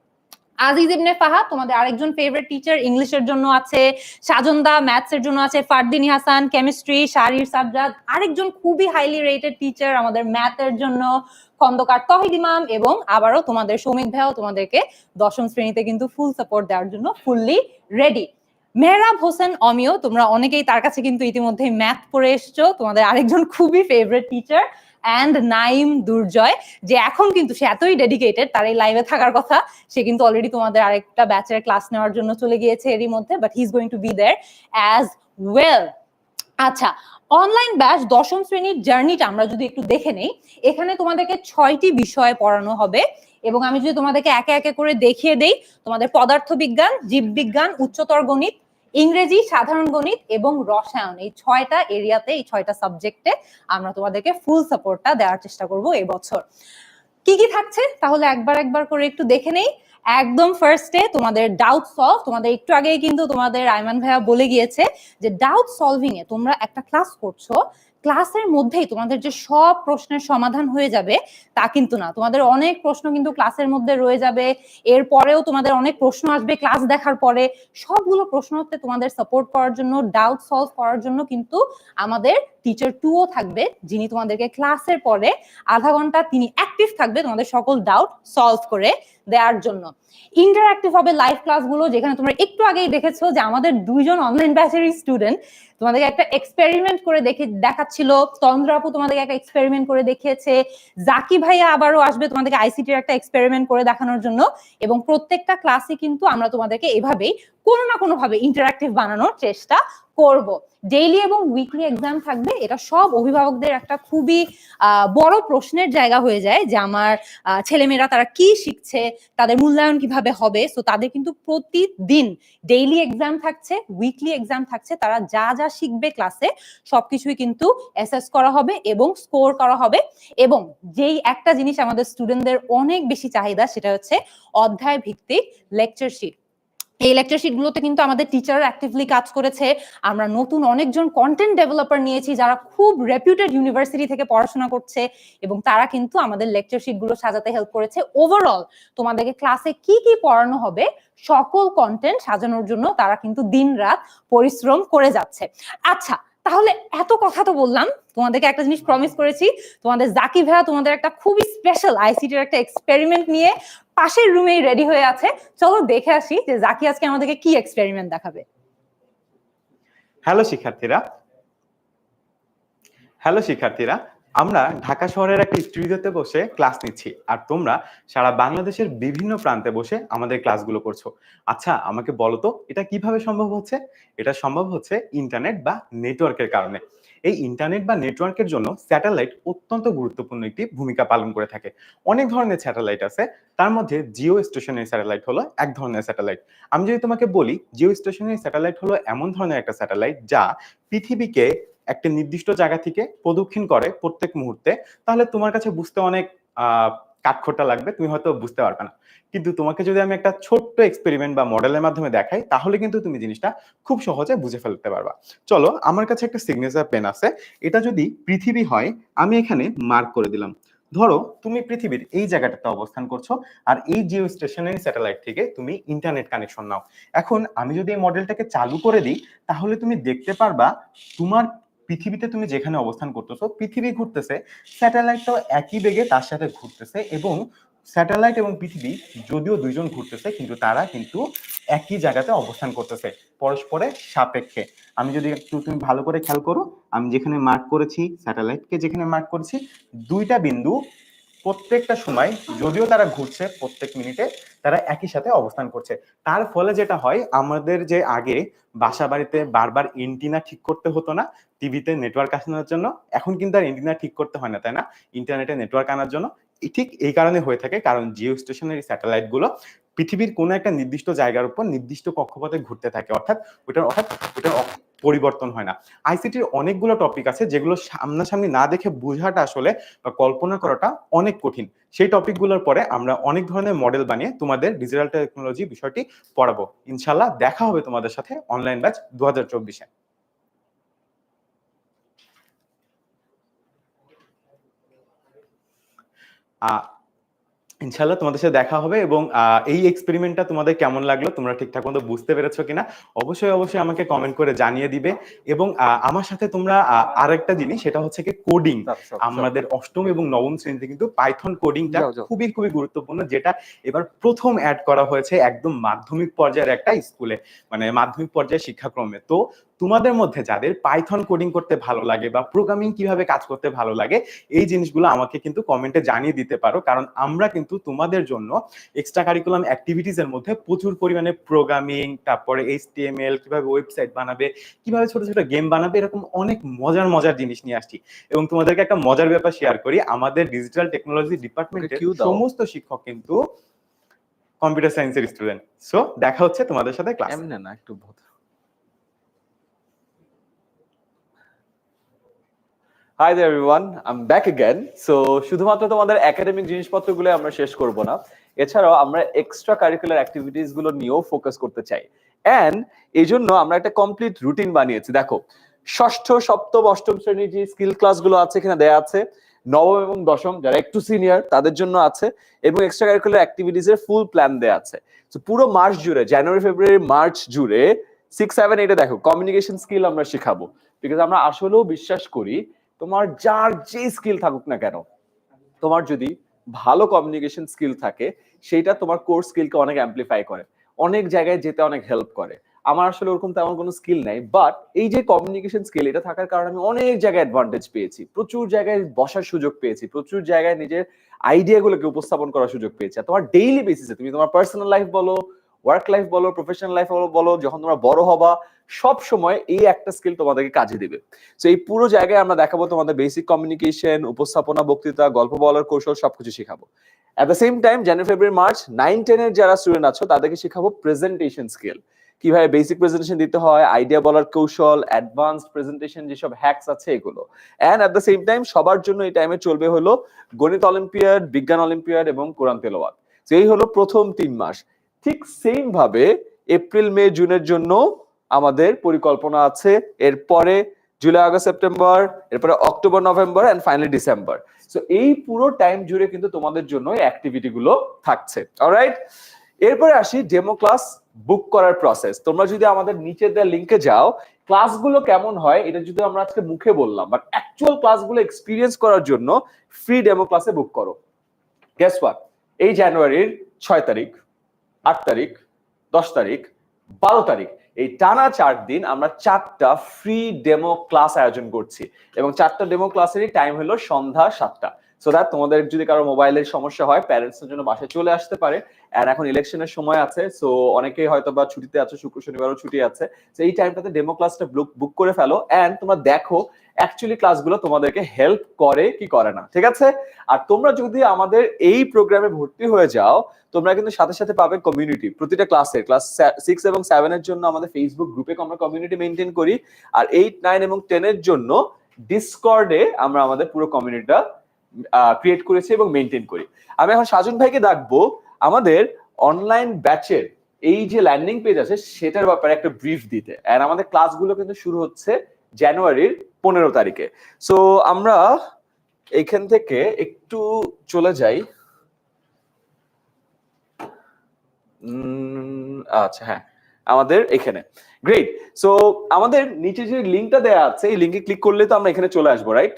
আজিজ ইবনে ফাহাদ তোমাদের আরেকজন ফেভারিট টিচার, ইংলিশের জন্য আছে। সাজনদা ম্যাথস এর জন্য আছে। ফারদিন হাসান কেমিস্ট্রি। শারির সাজ্জাদ আরেকজন খুবই হাইলি রেটেড টিচার আমাদের ম্যাথের জন্য। খন্দকার তহিদ ইমাম এবং আবারও তোমাদের সৌমিক ভাইও তোমাদেরকে দশম শ্রেণীতে কিন্তু ফুল সাপোর্ট দেওয়ার জন্য ফুললি রেডি। মেহরাব হোসেন অমিয়, তোমরা অনেকেই তার কাছে কিন্তু ইতিমধ্যে ম্যাথ পড়ে এসছো, তোমাদের আরেকজন খুবই ফেভারিট টিচার। অ্যান্ড নাইম দুর্জয়, যে এখন কিন্তু সে এতই ডেডিকেটেড, তার এই লাইভে থাকার কথা, সে কিন্তু অলরেডি তোমাদের আরেকটা ব্যাচের ক্লাস নেওয়ার জন্য চলে গিয়েছে এরই মধ্যে, but he is going to be there as well. আচ্ছা, অনলাইন ব্যাচ দশম শ্রেণীর জার্নিটা আমরা যদি একটু দেখে নেই, এখানে তোমাদেরকে 6টি বিষয় পড়ানো হবে এবং আমি যদি তোমাদেরকে একে একে করে দেখিয়ে দেই, তোমাদের পদার্থবিজ্ঞান, জীববিজ্ঞান, উচ্চতর গণিত, ইংরেজি, সাধারণ গণিত এবং রসায়ন, এই 6টা এরিয়াতে, এই 6টা সাবজেক্টে আমরা তোমাদেরকে ফুল সাপোর্টটা দেওয়ার চেষ্টা করব এবছর। কি কি থাকছে তাহলে একবার করে একটু দেখে নেই। একদম ফার্স্টে তোমাদের ডাউট সলভ, তোমাদের একটু আগেই কিন্তু তোমাদের আইমান ভাইয়া বলে গিয়েছে যে ডাউট সলভিং এ তোমরা একটা ক্লাস করছো, ক্লাসের মধ্যেই তোমাদের যে সব প্রশ্নের সমাধান হয়ে যাবে তা কিন্তু না, তোমাদের অনেক প্রশ্ন কিন্তু ক্লাসের মধ্যে রয়ে যাবে, এরপরেও তোমাদের অনেক প্রশ্ন আসবে ক্লাস দেখার পরে। সবগুলো প্রশ্নতে তোমাদের সাপোর্ট করার জন্য, ডাউট সলভ করার জন্য কিন্তু আমাদের টিচার 2ও থাকবে, যিনি তোমাদেরকে ক্লাসের পরে আধা ঘন্টা তিনি অ্যাক্টিভ থাকবে তোমাদের সকল ডাউট সলভ করে দেওয়ার জন্য। ইন্টারঅ্যাক্টিভ হবে লাইভ ক্লাসগুলো, যেখানে তোমরা একটু আগেই দেখেছো যে আমাদের 2জন অনলাইন ব্যাচের স্টুডেন্ট তোমাদেরকে একটা এক্সপেরিমেন্ট করে দেখাচ্ছিল। তন্দ্রা আপু তোমাদেরকে একটা এক্সপেরিমেন্ট করে দেখিয়েছে। জাকি ভাইয়া আবারও আসবে তোমাদেরকে আইসিটির একটা এক্সপেরিমেন্ট করে দেখানোর জন্য। এবং প্রত্যেকটা ক্লাসে কিন্তু আমরা তোমাদেরকে এভাবেই কোনো না কোনো ভাবে ইন্টারঅ্যাক্টিভ বানানোর চেষ্টা করব। ডেইলি এবং উইকলি এক্সাম থাকবে, এটা সব অভিভাবকদের একটা খুবই বড় প্রশ্নের জায়গা হয়ে যায় যে আমার ছেলেমেয়েরা তারা কি শিখছে, তাদের মূল্যায়ন কিভাবে হবে। সো তাদের কিন্তু প্রতিদিন ডেইলি এক্সাম থাকছে, উইকলি এক্সাম থাকছে, তারা যা যা শিখবে ক্লাসে সবকিছুই কিন্তু অ্যাসেস করা হবে এবং স্কোর করা হবে। এবং যেই একটা জিনিস আমাদের স্টুডেন্টদের অনেক বেশি চাহিদা, সেটা হচ্ছে অধ্যায় ভিত্তিক লেকচার শিট। এই লেকচার শিট গুলোতে কিন্তু আমাদের টিচাররা অ্যাক্টিভলি কাজ করেছে। আমরা নতুন অনেকজন কন্টেন্ট ডেভেলপার নিয়েছি যারা খুব রেপুটেড ইউনিভার্সিটি থেকে পড়াশোনা করছে এবং তারা কিন্তু আমাদের লেকচার শিট গুলো সাজাতে হেল্প করেছে। ওভারঅল তোমাদেরকে ক্লাসে কি কি পড়ানো হবে সকল কন্টেন্ট সাজানোর জন্য তারা কিন্তু দিনরাত পরিশ্রম করে যাচ্ছে। আচ্ছা, তাহলে এত কথা তো বললাম, তোমাদেরকে একটা জিনিস প্রমিস করেছি, তোমাদের জাকি ভাইয়া তোমাদের একটা খুবই স্পেশাল আইসিটির একটা এক্সপেরিমেন্ট নিয়ে পাশের রুমেই রেডি হয়ে আছে। চলো দেখে আসি যে জাকি আজকে আমাদেরকে কি এক্সপেরিমেন্ট দেখাবে। হ্যালো শিক্ষার্থীরা, আমরা ঢাকা শহরের একটা স্টুডিওতে বসে ক্লাস নিচ্ছি, আর তোমরা সারা বাংলাদেশের বিভিন্ন প্রান্তে বসে আমাদের ক্লাসগুলো করছো। আচ্ছা, আমাকে বলো তো এটা কিভাবে সম্ভব হচ্ছে? এটা সম্ভব হচ্ছে ইন্টারনেট বা নেটওয়ার্কের কারণে। এই ইন্টারনেট বা নেটওয়ার্কের জন্য স্যাটেলাইট অত্যন্ত গুরুত্বপূর্ণ একটি ভূমিকা পালন করে থাকে। অনেক ধরনের স্যাটেলাইট আছে, তার মধ্যে জিও স্টেশনারি স্যাটেলাইট হলো এক ধরনের স্যাটেলাইট। আমি যদি তোমাকে বলি, জিও স্টেশনারি স্যাটেলাইট হলো এমন ধরনের একটা স্যাটেলাইট যা পৃথিবীকে একটা নির্দিষ্ট জায়গা থেকে প্রদক্ষিণ করে প্রত্যেক মুহূর্তে, তাহলে তোমার কাছে বুঝতে অনেক কাঠখোট্টা লাগবে, তুমি হয়তো বুঝতে পারবে না। কিন্তু তোমাকে যদি আমি একটা ছোট্ট এক্সপেরিমেন্ট বা মডেলের মাধ্যমে দেখাই, তাহলে কিন্তু তুমি জিনিসটা খুব সহজে বুঝে ফেলতে পারবা। চলো, আমার কাছে একটা সিগনেচার পেন আছে, এটা যদি পৃথিবী হয়, আমি এখানে মার্ক করে দিলাম। ধরো তুমি পৃথিবীর এই জায়গাটাতে অবস্থান করছো, আর এই জিও স্টেশনারি স্যাটেলাইট থেকে তুমি ইন্টারনেট কানেকশন নাও। এখন আমি যদি এই মডেলটাকে চালু করে দিই, তাহলে তুমি দেখতে পারবা তোমার পৃথিবীতে তুমি যেখানে অবস্থান করতেছো, পৃথিবী ঘুরতেছে, স্যাটেলাইটটাও একই বেগে তার সাথে ঘুরতেছে, এবং স্যাটেলাইট এবং পৃথিবী যদিও দুইজন ঘুরতেছে, কিন্তু তারা কিন্তু একই জায়গাতে অবস্থান করতেছে, পরস্পরের সাপেক্ষে। আমি যদি একটু তুমি ভালো করে খেয়াল করো, আমি যেখানে মার্ক করেছি, স্যাটেলাইটকে যেখানে মার্ক করেছি, দুইটা বিন্দু প্রত্যেকটা সময় যদিও তারা ঘুরছে, প্রত্যেক মিনিটে তারা একই সাথে অবস্থান করছে। তার ফলে যেটা হয়, আমাদের যে আগে বাসা বাড়িতে বারবার এন্টিনা ঠিক করতে হতো না টিভিতে নেটওয়ার্ক আসানোর জন্য, এখন কিন্তু আর এন্টিনা ঠিক করতে হয় না, তাই না? ইন্টারনেটে নেটওয়ার্ক আনার জন্য। ঠিক এই কারণে হয়ে থাকে, কারণ জিও স্টেশনারি স্যাটেলাইট গুলো পৃথিবীর কোনো একটা নির্দিষ্ট জায়গার উপর নির্দিষ্ট কক্ষপথে ঘুরতে থাকে, অর্থাৎ ওটার পরিবর্তন হয় না। আইসিটির অনেকগুলো টপিক আছে যেগুলো সামনাসামনি না দেখে বোঝাটা আসলে বা কল্পনা করাটা অনেক কঠিন। সেই টপিকগুলোর পরে আমরা অনেক ধরনের মডেল বানিয়ে তোমাদের ডিজিটাল টেকনোলজি বিষয়টি পড়াবো। ইনশাল্লাহ দেখা হবে তোমাদের সাথে অনলাইন ব্যাচ 2024-এ। ইনশাল্লাহ তোমাদের সাথে দেখা হবে, এবং এই এক্সপেরিমেন্টটা তোমাদের কেমন লাগলো, তোমরা ঠিকঠাক মতো বুঝতে পেরেছো কিনা অবশ্যই অবশ্যই আমাকে কমেন্ট করে জানিয়ে দিবে। এবং আমার সাথে তোমরা আরেকটা জিনিস, সেটা হচ্ছে কি কোডিং। আমাদের অষ্টম এবং নবম শ্রেণীতে কিন্তু পাইথন কোডিংটা খুবই খুবই গুরুত্বপূর্ণ, যেটা এবার প্রথম অ্যাড করা হয়েছে একদম মাধ্যমিক পর্যায়ের একটা স্কুলে, মানে মাধ্যমিক পর্যায়ের শিক্ষাক্রমে। তো তোমাদের মধ্যে যাদের পাইথন কোডিং করতে ভালো লাগে বা প্রোগ্রামিং কিভাবে কাজ করতে ভালো লাগে, এই জিনিসগুলো আমাকে কিন্তু কমেন্টে জানিয়ে দিতে পারো, কারণ আমরা কিন্তু তোমাদের জন্য এক্সট্রা কারিকুলাম অ্যাক্টিভিটিস এর মধ্যে প্রচুর পরিমাণে প্রোগ্রামিং, তারপরে HTML, কিভাবে ওয়েবসাইট বানাবে, কিভাবে ছোট ছোট গেম বানাবে, এরকম অনেক মজার মজার জিনিস নিয়ে আসছি। এবং তোমাদেরকে একটা মজার ব্যাপার শেয়ার করি, আমাদের ডিজিটাল টেকনোলজি ডিপার্টমেন্টের সমস্ত শিক্ষক কিন্তু কম্পিউটার সায়েন্সের স্টুডেন্ট। সো দেখা হচ্ছে তোমাদের সাথে ক্লাস। না একটু Hi there everyone, I'm back again. So শুধুমাত্র তোমাদের একাডেমিক জিনিসপত্রগুলো আমরা শেষ করব না, এছাড়াও আমরা এক্সট্রা কারিকুলার অ্যাক্টিভিটিস গুলো নিয়েও ফোকাস করতে চাই। এন্ড এই জন্য আমরা একটা কমপ্লিট রুটিন বানিয়েছি। দেখো, ষষ্ঠ, সপ্তম, অষ্টম শ্রেণীর যে স্কিল ক্লাসগুলো আছে এখানে দেয়া আছে, নবম এবং দশম যারা একটু সিনিয়র তাদের জন্য আছে, এবং এক্সট্রা কারিকুলার অ্যাক্টিভিটিস এর ফুল প্ল্যান দেয়া আছে। তো পুরো মার্চ জুড়ে, জানুয়ারি ফেব্রুয়ারি মার্চ জুড়ে 6, 7, 8 দেখো কমিউনিকেশন স্কিল আমরা শেখাবো। বিকজ আমরা আসলেও বিশ্বাস করি তোমার যার যে স্কিল থাকুক না কেন, তোমার যদি ভালো কমিউনিকেশন স্কিল থাকে, সেটা তোমার কোর স্কিলকে অনেক অ্যাম্পলিফাই করে, অনেক জায়গায় যেতে অনেক হেল্প করে। আমার আসলে ওরকম তেমন কোনো স্কিল নাই, বাট এই যে কমিউনিকেশন স্কিল, এটা থাকার কারণে আমি অনেক জায়গায় অ্যাডভান্টেজ পেয়েছি, প্রচুর জায়গায় বসার সুযোগ পেয়েছি, প্রচুর জায়গায় নিজের আইডিয়াগুলোকে উপস্থাপন করার সুযোগ পেয়েছি। তোমার ডেইলি বেসিসে তুমি তোমার পার্সোনাল লাইফ বলো, ওয়ার্ক লাইফ বলো, প্রফেশনাল লাইফ বলো, যখন তোমরা বড় হবা, সব সময় এই একটা স্কিল তোমাদেরকে কাজে দিবে। তো এই পুরো জায়গায় আমরা দেখাবো তোমাদের বেসিক কমিউনিকেশন, উপস্থাপনা, বক্তৃতা, গল্প বলার কৌশল, সবকিছু শেখাবো। এট the same time January February March 9, 10 এর যারা স্টুডেন্ট আছো তাদেরকে শেখাবো প্রেজেন্টেশন স্কিল, কিভাবে বেসিক প্রেজেন্টেশন দিতে হয়, আইডিয়া বলার কৌশল, অ্যাডভান্সড প্রেজেন্টেশন যেসব হ্যাকস আছে এগুলো। And at the same time সবার জন্য এই টাইমে চলবে হলো গণিত অলিম্পিয়াড, বিজ্ঞান অলিম্পিয়াড এবং কোরআন তেলাওয়াত। তো এই হলো প্রথম 3 মাস। ঠিক সেম ভাবে এপ্রিল, মে, জুনের জন্য আমাদের পরিকল্পনা আছে, এরপরে জুলাই, আগস্ট, সেপ্টেম্বর, এরপরে October, November and finally December. So এই পুরো টাইম জুড়ে কিন্তু তোমাদের জন্য এই অ্যাক্টিভিটি গুলো থাকছে। অলরাইট, এরপরে আসি ডেমো ক্লাস বুক করার প্রসেস। তোমরা যদি আমাদের নিচের দেওয়া লিংকে যাও, ক্লাসগুলো কেমন হয় এটা যদি আমরা আজকে মুখে বললাম, বাট অ্যাকচুয়াল ক্লাসগুলো এক্সপিরিয়েন্স করার জন্য ফ্রি ডেমো ক্লাসে বুক করো। গেস হোয়াট, এই জানুয়ারির 6 তারিখ, 8 তারিখ, 10 তারিখ, 12 তারিখ এই টানা 4 দিন আমরা 4টা ফ্রি ডেমো ক্লাস আয়োজন করছি এবং 4টা ডেমো ক্লাসেরই টাইম হলো সন্ধ্যা 7টা। সো দ্যাট তোমাদের যদি কারো মোবাইলের সমস্যা হয় প্যারেন্টসের জন্য বাসায় চলে আসতে পারে। এন্ড এখন ইলেকশনের সময় আছে, সো অনেকেই হয়তো বা ছুটিতে আছে, শুক্র শনিবারও ছুটি আছে, তো এই টাইমটাতে ডেমো ক্লাসটা বুক করে ফেলো এন্ড তোমরা দেখো অ্যাকচুয়ালি ক্লাসগুলো তোমাদেরকে হেল্প করে কি করে না, ঠিক আছে? আর তোমরা যদি আমাদের এই প্রোগ্রামে ভর্তি হয়ে যাও তোমরা কিন্তু সাথে সাথে পাবে কমিউনিটি। প্রতিটা ক্লাসের ক্লাস 6 এবং 7 এর জন্য আমাদের ফেসবুক গ্রুপে আমরা কমিউনিটি মেইনটেইন করি, আর 8, 9 এবং 10 এর জন্য ডিসকর্ডে আমরা আমাদের পুরো কমিউনিটিটা ক্রিয়েট করেছি এবং মেইনটেইন করি। আমি এখন সাজন ভাইকে ডাকবো আমাদের অনলাইন ব্যাচের এই যে ল্যান্ডিং পেজ আছে সেটার ব্যাপারে একটা ব্রিফ দিতে। আর আমাদের ক্লাসগুলো কিন্তু শুরু হচ্ছে জানুয়ারির 15 তারিখে। সো আমরা এখান থেকে একটু চলে যাই। আচ্ছা হ্যাঁ, আমাদের এখানে গ্রেট। সো আমাদের নিচে যে লিঙ্কটা দেয়া আছে এই লিঙ্কে ক্লিক করলে তো আমরা এখানে চলে আসবো, রাইট?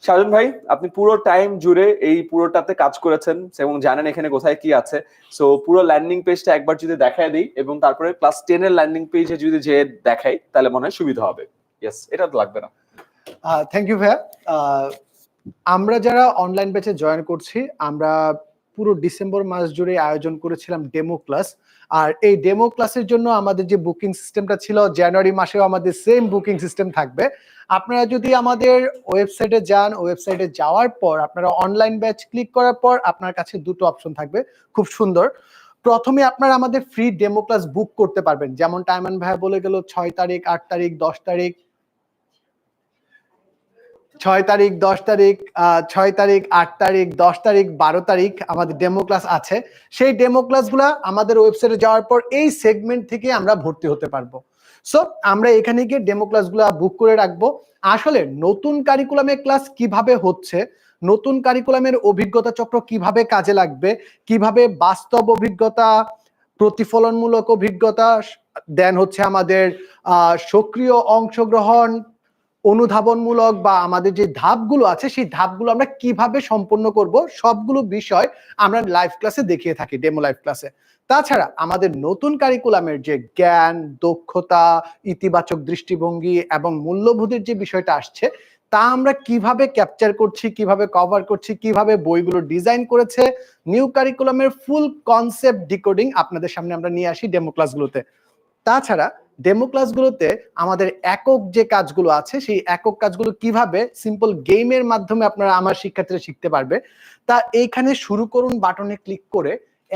সাজন ভাই আপনি পুরো টাইম জুড়ে এই পুরোটাতে কাজ করেছেন এবং জানেন এখানে কোথায় কি আছে। সো পুরো ল্যান্ডিং পেজটা একবার যদি দেখায় দিই এবং তারপরে ক্লাস 10 এর ল্যান্ডিং পেজে যদি যে দেখাই তাহলে মনে হয় সুবিধা হবে। ইয়েস, এটা তো লাগবে না। থ্যাংক ইউ ভাইয়া। আমরা যারা অনলাইন ব্যাচে জয়েন করছি আমরা পুরো ডিসেম্বর মাস জুড়ে আয়োজন করেছিলাম ডেমো ক্লাস। আর এই ডেমো ক্লাসের জন্য আমাদের যে বুকিং সিস্টেমটা ছিল জানুয়ারি মাসেও আমাদের সেম বুকিং সিস্টেম থাকবে। আপনারা যদি আমাদের ওয়েবসাইটে যান, ওয়েবসাইটে যাওয়ার পর আপনারা অনলাইন ব্যাচ ক্লিক করার পর আপনার কাছে দুটো অপশন থাকবে, খুব সুন্দর। প্রথমে আপনারা আমাদের ফ্রি ডেমো ক্লাস বুক করতে পারবেন, যেমন টাইমান ভাইয়া বলে গেল 6 তারিখ, 8 তারিখ, 10 তারিখ, 6 তারিখ, 10 তারিখ, 6 তারিখ, 8 তারিখ, 10 তারিখ, 12 তারিখ আমাদের ডেমো ক্লাস আছে। সেই ডেমো ক্লাসগুলো আমাদের ওয়েবসাইটে যাওয়ার পর এই সেগমেন্ট থেকে আমরা ভর্তি হতে পারবো। সো আমরা এখানে গিয়ে ডেমো ক্লাসগুলো বুক করে রাখবো। আসলে নতুন কারিকুলামের ক্লাস কিভাবে হচ্ছে, নতুন কারিকুলামের অভিজ্ঞতা চক্র কিভাবে কাজে লাগবে, কিভাবে বাস্তব অভিজ্ঞতা, প্রতিফলনমূলক অভিজ্ঞতা, দেন হচ্ছে আমাদের সক্রিয় অংশগ্রহণ, অনুধাবনমূলক বা আমাদের যে ধাপগুলো আছে সেই ধাপগুলো আমরা কিভাবে সম্পন্ন করব সবগুলো বিষয় আমরা লাইভ ক্লাসে দেখিয়ে থাকি, ডেমো লাইভ ক্লাসে। তাছাড়া আমাদের নতুন কারিকুলামের যে জ্ঞান, দক্ষতা, ইতিবাচক দৃষ্টিভঙ্গি এবং মূল্যবোধের যে বিষয়টা আসছে তা আমরা কিভাবে ক্যাপচার করছি, কিভাবে কভার করছি, কিভাবে বইগুলো ডিজাইন করেছে, নিউ কারিকুলামের ফুল কনসেপ্ট ডিকোডিং আপনাদের সামনে আমরা নিয়ে আসি ডেমো ক্লাসগুলোতে। তাছাড়া ডেমো ক্লাসগুলোতে আমাদের একক যে কাজগুলো আছে সেই একক কাজগুলো কিভাবে সিম্পল গেমের মাধ্যমে আপনারা আমার শিক্ষার্থীরা শিখতে পারবে তা এইখানে শুরু করুন বাটনে ক্লিক করে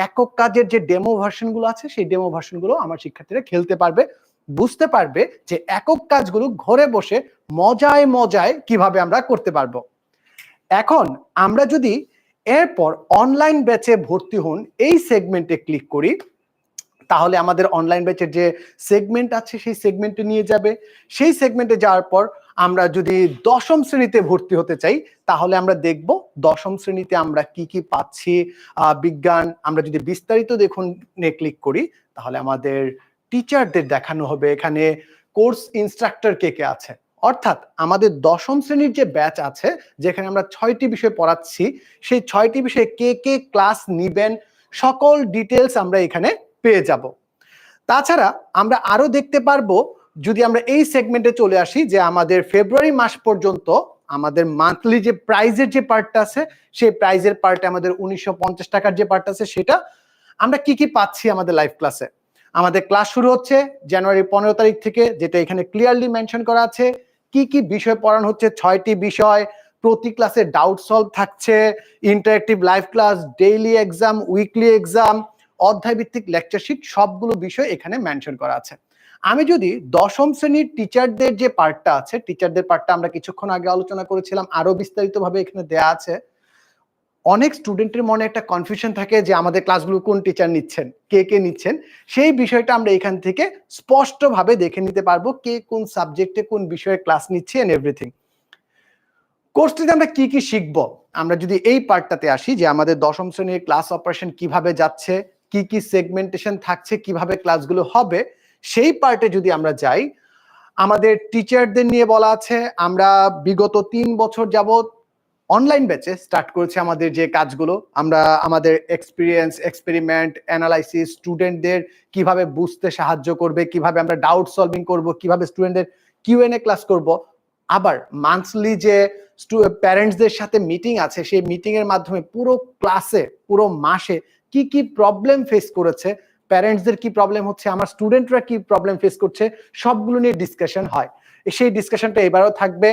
একক কাজের যে ডেমো ভার্সনগুলো আছে সেই ডেমো ভার্সনগুলো আমার শিক্ষার্থীরা খেলতে পারবে, বুঝতে পারবে যে একক কাজগুলো ঘরে বসে মজায় মজায় কিভাবে আমরা করতে পারবো। এখন আমরা যদি এরপর অনলাইন ব্যাচে ভর্তি হন এই সেগমেন্টে ক্লিক করি তাহলে আমাদের অনলাইন ব্যাচের যে সেগমেন্ট আছে সেই সেগমেন্টে নিয়ে যাবে। সেই সেগমেন্টে যাওয়ার পর আমরা যদি 10ম শ্রেণীতে ভর্তি হতে চাই তাহলে আমরা দেখব 10ম শ্রেণীতে আমরা কি কি পাচ্ছি। বিজ্ঞান আমরা যদি বিস্তারিত দেখুন ক্লিক করি তাহলে আমাদের টিচারদের দেখানো হবে এখানে কোর্স ইনস্ট্রাক্টর কে কে আছে, অর্থাৎ আমাদের 10ম শ্রেণীর যে ব্যাচ আছে যেখানে আমরা 6টি বিষয় পড়াচ্ছি সেই 6টি বিষয়ে কে কে ক্লাস নিবেন সকল ডিটেলস আমরা এখানে পেয়ে যাব। তাছাড়া আমরা আরো দেখতে পারবো যদি আমরা এই সেগমেন্টে চলে আসি যে আমাদের ফেব্রুয়ারি মাস পর্যন্ত আমাদের মান্থলি যে প্রাইজের যে পার্টটা আছে সেই প্রাইজের পার্টে আমাদের 1950 টাকার যে পার্ট আছে সেটা আমরা কি কি পাচ্ছি আমাদের লাইভ ক্লাসে। আমাদের ক্লাস শুরু হচ্ছে জানুয়ারি 15 তারিখ থেকে, যেটা এখানে ক্লিয়ারলি মেনশন করা আছে কি কি বিষয় পড়ানো হচ্ছে, 6টি বিষয়, প্রতি ক্লাসে ডাউট সলভ থাকছে, interactive live class, daily exam, weekly exam, অধ্যায় ভিত্তিক লেকচারশিট, সবগুলো বিষয় এখানে মেনশন করা আছে। আমি যদি 10ম শ্রেণীর টিচারদের যে পার্টটা আছে, টিচারদের পার্টটা আমরা কিছুক্ষণ আগে আলোচনা করেছিলাম, আরো বিস্তারিতভাবে এখানে দেয়া আছে। অনেক স্টুডেন্টের মনে একটা কনফিউশন থাকে যে আমাদের ক্লাসগুলো কোন টিচার নিচ্ছেন, কে কে নিচ্ছেন, সেই বিষয়টা আমরা এখান থেকে স্পষ্টভাবে দেখে নিতে পারবো কে কোন সাবজেক্টে কোন বিষয়ে ক্লাস নিচ্ছে এন্ড এভরিথিং। কোর্সটিতে আমরা কি কি শিখবো, আমরা যদি এই পার্টটাতে আসি যে আমাদের 10ম শ্রেণীর ক্লাস অপারেশন কিভাবে যাচ্ছে, কি কি সেগমেন্টেশন থাকছে, কিভাবে ক্লাসগুলো হবে, সেই পার্টে যদি আমরা যাই আমাদের টিচারদের নিয়ে বলা আছে। আমরা বিগত 3 বছর যাবত অনলাইন ব্যাচে স্টার্ট করেছি আমাদের যে কাজগুলো, আমরা আমাদের এক্সপেরিমেন্ট, অ্যানালাইসিস, স্টুডেন্টদের কিভাবে বুঝতে সাহায্য করবে, কিভাবে আমরা ডাউট সলভিং করব, কিভাবে স্টুডেন্টদের কিউএনএ ক্লাস করব। আবার মান্থলি যে প্যারেন্টসদের সাথে মিটিং আছে, সেই মিটিং এর মাধ্যমে পুরো ক্লাসে, পুরো মাসে কি কি প্রবলেম ফেস করেছে, প্যারেন্টসদের কি প্রবলেম হচ্ছে, আমার স্টুডেন্টরা কি প্রবলেম ফেস করছে, সবগুলো নিয়ে ডিসকাশন হয়। সেই ডিসকাশনটা এবারও থাকবে।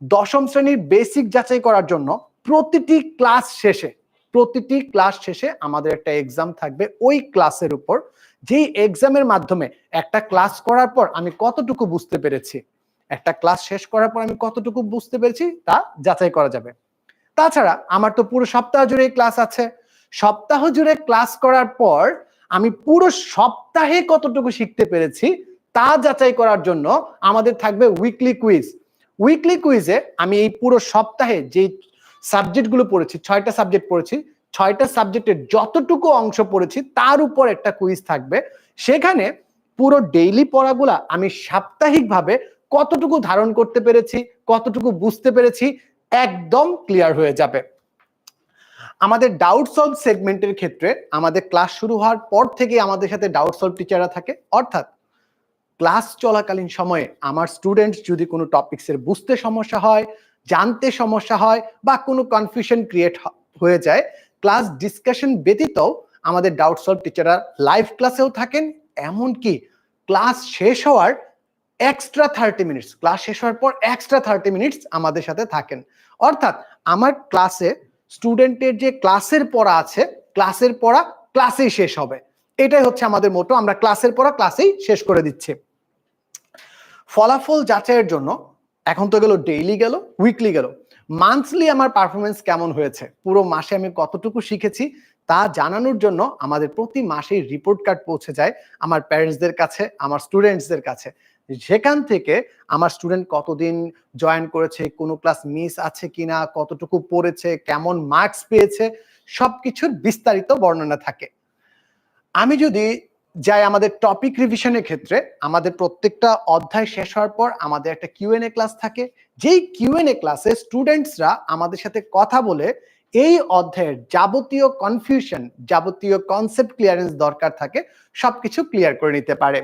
দশম শ্রেণীর বেসিক যাচাই করার জন্য প্রতিটি ক্লাস শেষে আমাদের একটা এক্সাম থাকবে ওই ক্লাসের উপর, যেই এক্সামের মাধ্যমে একটা ক্লাস করার পর আমি কতটুকু বুঝতে পেরেছি, একটা ক্লাস শেষ করার পর আমি কতটুকু বুঝতে পেরেছি তা যাচাই করা যাবে। তাছাড়া আমার তো পুরো সপ্তাহ জুড়ে ক্লাস আছে, সপ্তাহ জুড়ে ক্লাস করার পর আমি পুরো সপ্তাহে কতটুকু শিখতে পেরেছি তা যাচাই করার জন্য আমাদের থাকবে উইকলি কুইজ। উইকলি কুইজে আমি এই পুরো সপ্তাহে যে সাবজেক্টগুলো পড়েছি, 6টা সাবজেক্ট পড়েছি, 6টা সাবজেক্টের যতটুকু অংশ পড়েছি তার উপর একটা কুইজ থাকবে। সেখানে পুরো ডেইলি পড়াগুলা আমি সাপ্তাহিকভাবে কতটুকু ধারণ করতে পেরেছি, কতটুকু বুঝতে পেরেছি একদম ক্লিয়ার হয়ে যাবে। আমাদের ডাউট সলভ সেগমেন্টের ক্ষেত্রে আমাদের ক্লাস শুরু হওয়ার পর থেকে আমাদের সাথে ডাউট সলভ টিচাররা থাকে, অর্থাৎ ক্লাস চলাকালীন সময়ে আমার স্টুডেন্টস যদি কোনো টপিকসের বুঝতে সমস্যা হয়, জানতে সমস্যা হয় বা কোনো কনফিউশন ক্রিয়েট হয়ে যায়, ক্লাস ডিসকাশন ব্যতীতও আমাদের ডাউট সলভ টিচাররা লাইভ ক্লাসেও থাকেন। এমনকি ক্লাস শেষ হওয়ার এক্সট্রা 30 মিনিটস, ক্লাস শেষ হওয়ার পর এক্সট্রা 30 মিনিটস আমাদের সাথে থাকেন। অর্থাৎ আমার ক্লাসে স্টুডেন্টের যে ক্লাসের পড়া আছে, ক্লাসের পড়া ক্লাসেই শেষ হবে। এটাই হচ্ছে আমাদের মোটো, আমরা ক্লাসের পড়া ক্লাসেই শেষ করে দিচ্ছি। ফলাফল যাচাইয়ের জন্য এখন তো গেল ডেইলি, গেল উইকলি, গেল মান্থলি আমার পারফরমেন্স কেমন হয়েছে, পুরো মাসে আমি কতটুকু শিখেছি তা জানানোর জন্য আমাদের প্রতি মাসেই রিপোর্ট কার্ড পৌঁছে যায় আমার প্যারেন্টসদের কাছে, আমার স্টুডেন্টসদের কাছে। সেখান থেকে আমার স্টুডেন্ট কতদিন জয়েন করেছে, কোনো ক্লাস মিস আছে কিনা, কতটুকু পড়েছে, কেমন মার্কস পেয়েছে, সবকিছুর বিস্তারিত বর্ণনা থাকে। আমি যদি যাই আমাদের টপিক রিভিশনের ক্ষেত্রে, আমাদের প্রত্যেকটা অধ্যায় শেষ হওয়ার পর আমাদের একটা কিউএনএ ক্লাস থাকে, যেই কিউএনএ ক্লাসে স্টুডেন্টসরা আমাদের সাথে কথা বলে এই অধ্যায়ের যাবতীয় কনফিউশন, যাবতীয় কনসেপ্ট ক্লিয়ারেন্স দরকার থাকে সবকিছু ক্লিয়ার করে নিতে পারে।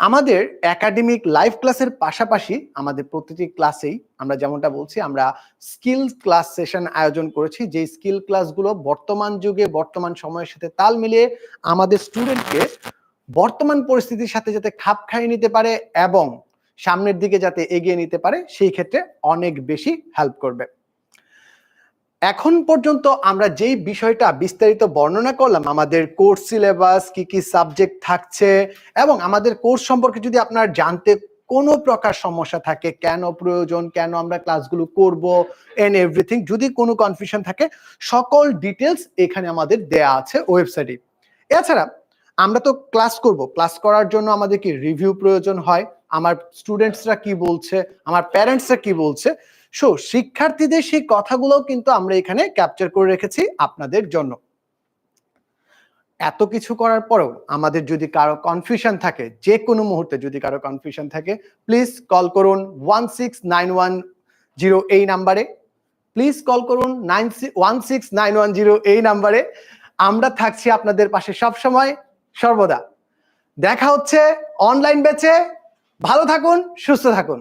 আমাদের একাডেমিক লাইভ ক্লাসের পাশাপাশি আমাদের প্রতিটি ক্লাসেই আমরা যেমনটা বলছি, আমরা স্কিল ক্লাস সেশন আয়োজন করেছি, যে স্কিল ক্লাসগুলো বর্তমান যুগে, বর্তমান সময়ের সাথে তাল মিলিয়ে আমাদের স্টুডেন্টকে বর্তমান পরিস্থিতির সাথে যাতে খাপ খাইয়ে নিতে পারে এবং সামনের দিকে যাতে এগিয়ে নিতে পারে, সেই ক্ষেত্রে অনেক বেশি হেল্প করবে। এখন পর্যন্ত আমরা যেই বিষয়টা বিস্তারিত বর্ণনা করলাম, আমাদের কোর্স সিলেবাস, কি কি সাবজেক্ট থাকছে এবং আমাদের কোর্স সম্পর্কে যদি আপনার জানতে কোনো প্রকার সমস্যা থাকে, কেন প্রয়োজন, কেন আমরা ক্লাসগুলো করব এন্ড এভরিথিং, যদি কোনো কনফিউশন থাকে, সকল ডিটেলস এখানে আমাদের দেয়া আছে ওয়েবসাইটে। এছাড়া আমরা তো ক্লাস করব, ক্লাস করার জন্য আমাদের কি রিভিউ প্রয়োজন হয়, আমার স্টুডেন্টসরা কি বলছে, আমার প্যারেন্টসরা কি বলছে, সো শিক্ষার্থীদের সেই কথাগুলোও কিন্তু আমরা এখানে ক্যাপচার করে রেখেছি আপনাদের জন্য। এত কিছু করার পরেও আমাদের যদি কারো কনফিউশন থাকে, যে কোনো মুহূর্তে যদি কারো কনফিউশন থাকে, প্লিজ কল করুন 16910 এই নাম্বারে, প্লিজ কল করুন 16910 এই নাম্বারে। আমরা থাকছি আপনাদের পাশে সব সময়, সর্বদা। দেখা হচ্ছে অনলাইন ব্যাচে। ভালো থাকুন, সুস্থ থাকুন।